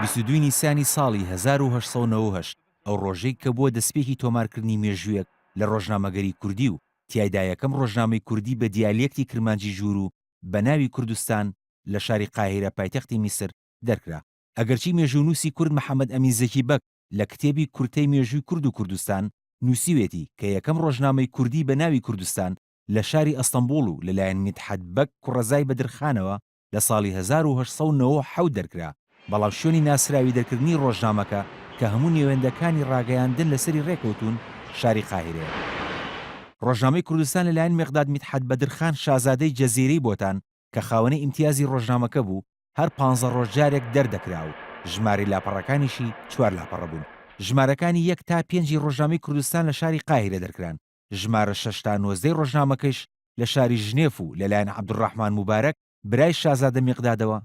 22 نیسانی ساڵی 1990 ئەو ڕۆژەی کە بووە دەستپێکی تۆمارکردنی مێژوویەک لە ڕۆژنامەگەری کوردی و تیایدا یەکەم ڕۆژنامەی کوردی بە دیالێکتی کرمانجی ژوور و بە ناوی کوردستان لە شاری قاهیرە پایتەختی میسر دەرکرا. ئەگەرچی مێژوونووسی کورد محەممەد ئەمین زەکی بەک لە کتێبی کورتەی مێژووی کورد و کوردستان نووسیوێتی کە یەکەم ڕۆژنامەی کوردی بە ناوی کوردستان لە شاری ئەستەمبوڵ و لەلایەن میدحەت بەک کوڕەزای بەدرخانەوە لە ساڵی 1990 دەرکرا. بەڵام شوێنی ناسراوی دەرکردنی ڕۆژنامەکە کە هەموو نێوێندەکانی ڕاگەیاندن لەسەری ڕێکەوتون شاری قاهیرەیە. ڕۆژنامەی کوردستان لەلایەن مێقداد میدحەت بەدرخان شازادەی جەزیرەی بۆتان کە خاوەنەی ئیمتیازی ڕۆژنامەکە بوو هەر 15 ڕۆژ جارێک دەردەکرا و ژمارەی لاپەڕەکانیشی 4 لاپەڕە بوون. ژمارەکانی 1 تا 5 ڕۆژنامەی کوردستان لە شاری قاهیرە دەرکران. ژمارە 6 تا 19 ڕۆژنامەکەش لە شاری ژنێف و لەلایەن عەبدوڕەحمان موبارەک برای شازادە میقدادەوە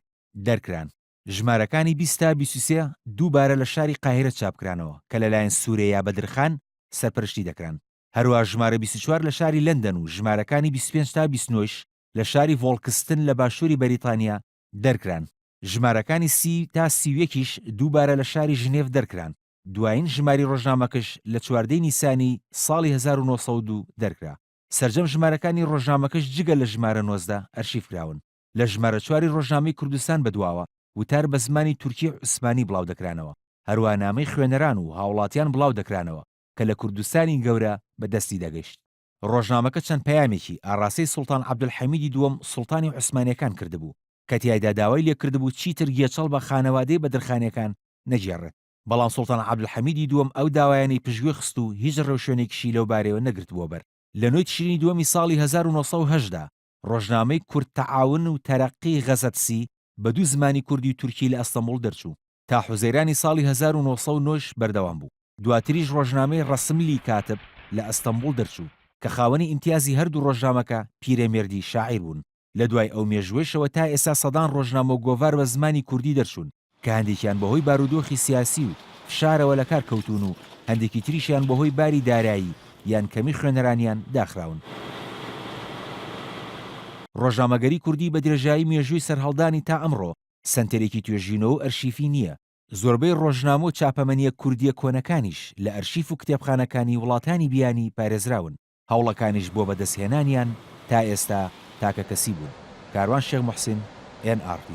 دەرکران. ژمارەکانی 20 تا 23 دووبارە لە شاری قاهیرە چاپکرانەوە کە لەلایەن سووریا بەدرخان سەرپەرشتی دەکران. هەروە ژمارە 24 لە شاری لەندەن و ژمارەکانی 25 تا 29 لە شاری ڤۆڵکستن لە باشووری بەریتانیا دەرکران. ژمارەکانی 30 تا 31 دووبارە لە شاری ژنێف دەرکران. دوایین ژماری ڕۆژنامەکەش لە 14 نیسانی ساڵی 1992 دەرکرا. سەرجەم ژمارەکانی ڕۆژنامەکەش جگە لە ژمارە 19 ئەرشیفکراون. لە ژمارە 4 ڕۆژنامەی کوردستان بەدواوە وتار بە زمانی تورکی عوسمانی بڵاو دەکرانەوە. هەروە نامەی خوێنەران و هاوڵاتیان بڵاو دەکرانەوە کە لە کوردستانی گەورە بەدەستی دەگەیشت. ڕۆژنامەکە چەند پەیامێکی ئاڕاستەی سوڵتان عەبدولحەمیدی دووەم سوڵتانی عوسمانیەکان کردبوو کە تیایدا داوای لێکردبوو چیتر گێچەڵ بە خانەوادەی بەدرخانیەکان نەجێڕێت. بەڵام سوڵتان عەبدولحەمیدی دووەم ئەو داوایانەی پشتگوێ خست و هیچ ڕێوشوێنێکیشی لەو بارەوە نەگرتبووە بەر. لە نۆی تشرینی دووەمی ساڵی 1970 ڕۆژنامەی کورد تەعاون و تەرەقی غەزەتسی بە دوو زمانی کوردی و تورکی لە ئەستەمبوڵ دەرچوو تا حوزەیرانی ساڵی 1990 بەردەوام بوو. دواتریش ڕۆژنامەی ڕەسملی کاتب لە ئەستەمبوڵ دەرچوو کە خاوەنی ئیمتیازی هەردوو ڕۆژنامەکە پیرەمێردی شاعیر بوون. لە دوای ئەو مێژوێشەوە تا ئێستا سەدان ڕۆژنامە و گۆڤار بە زمانی کوردی دەرچوون کە هەندێکیان بەهۆی بارودۆخی سیاسی و فشارەوە لە کار کەوتون و هەندێکی تریشیان بەهۆی باری دارایی یان کەمی خوێنەرانیان داخراون. ڕۆژنامەگەری کوردی بە درێژایی مێژووی سەرهەڵدانی تا ئەمڕۆ سنتەرێکی توێژینەوە و ئەرشیفی نییە. زۆربەی ڕۆژنامە و چاپەمەنیە کوردیە کۆنەکانیش لە ئەرشیف و کتێبخانەکانی وڵاتانی بیانی پارێزراون. هەوڵەکانیش بۆ بەدەستهێنانیان تا ئێستا تاکە کەسی بوون. کاروان شێخ موحسین NRT